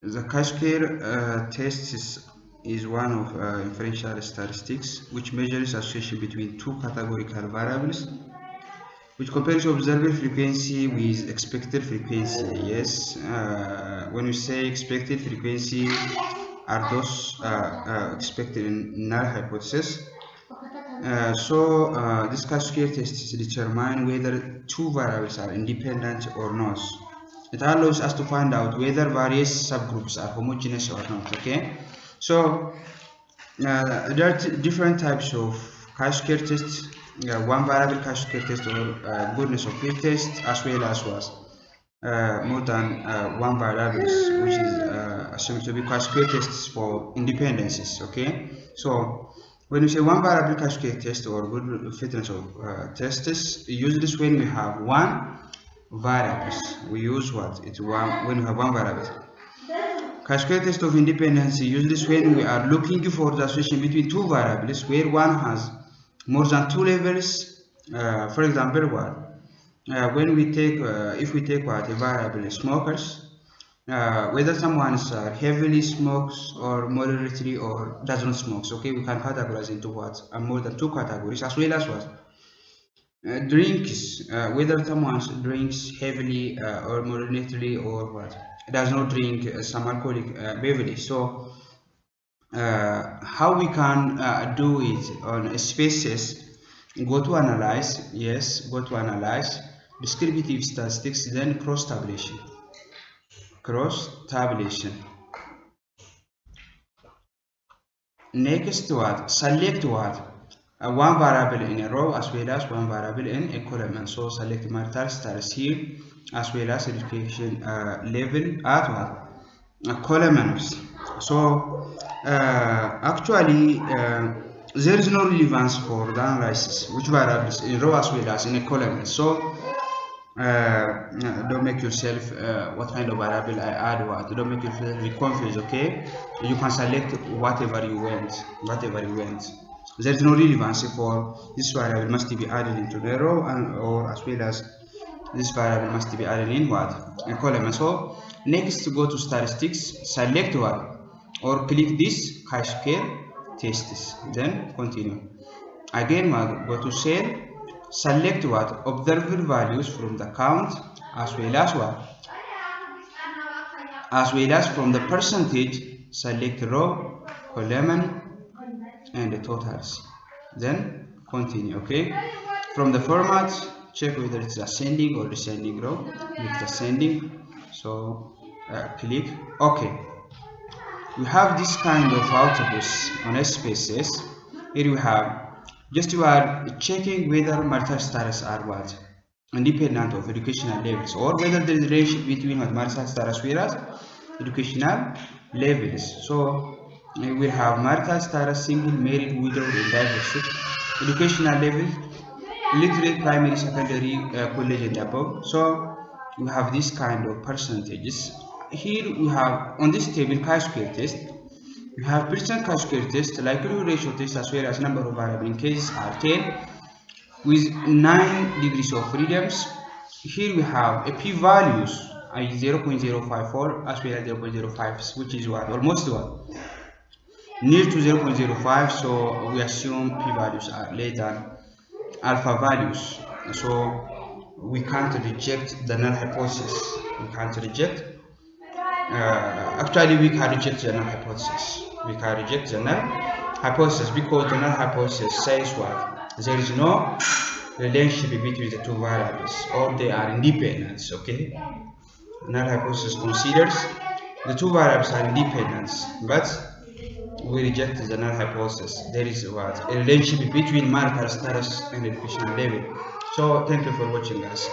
The chi-square test is one of inferential statistics which measures association between two categorical variables, which compares observed frequency with expected frequency. Yes, when we say expected frequency are those expected in null hypothesis. This chi-square test is determine whether two variables are independent or not. It allows us to find out whether various subgroups are homogeneous or not. Okay, so there are different types of chi-square tests. One variable chi-square test or goodness of fit test, as well as more than one variables, which is assumed to be chi-square tests for independencies. Okay, so when we say one variable chi-square test or good fitness of tests, use this when we have one variables. We use what? It's one when we have one variable. Chi-square test of independency uses when we are looking for the association between two variables where one has more than two levels. For example, when we take if we take a variable smokers, whether someone is heavily smokes or moderately or doesn't smokes. Okay, we can categorize into more than two categories, as well as drinks, whether someone drinks heavily or moderately or does not drink some alcoholic beverage. So how we can do it on spss? Go to analyze, yes, go to analyze descriptive statistics, then cross tabulation. Next, select one variable in a row as well as one variable in a column. So select marital status here as well as education level at columns. So actually there is no relevance for the analysis which variables in row as well as in a column. So don't make yourself what kind of variable I add what. Don't make yourself be confused. Okay, you can select whatever you want. There's no relevance for this variable must be added into the row or as well as this variable must be added in a column. So next, go to statistics, select or click this chi-square tests, then continue. Again, go to cell, select observed values from the count as well as from the percentage. Select row, column, and the totals, then continue. Okay, from the format, check whether it's ascending or descending row. It's ascending, so click OK. We have this kind of output on spss. Here we have just you are checking whether marital status are independent of educational levels, or whether there is a relationship between marital status whereas educational levels. So we have marital status, single, married, widow, and divorced, educational level, literate, primary, secondary, college, and above. So we have this kind of percentages. Here we have on this table chi-square test. We have percent chi-square test, likelihood ratio test, as well as number of variable in cases are 10 with 9 degrees of freedoms. Here we have a p-values 0.054 as well as 0.05, which is almost near to 0.05. So we assume p-values are less than alpha values. So we can't reject the null hypothesis. Actually, we can reject the null hypothesis. Because the null hypothesis says there is no relationship between the two variables, or they are independent. Okay, null hypothesis considers the two variables are independent, but we reject the null hypothesis. There is a relationship between marital status and educational level. So thank you for watching, guys.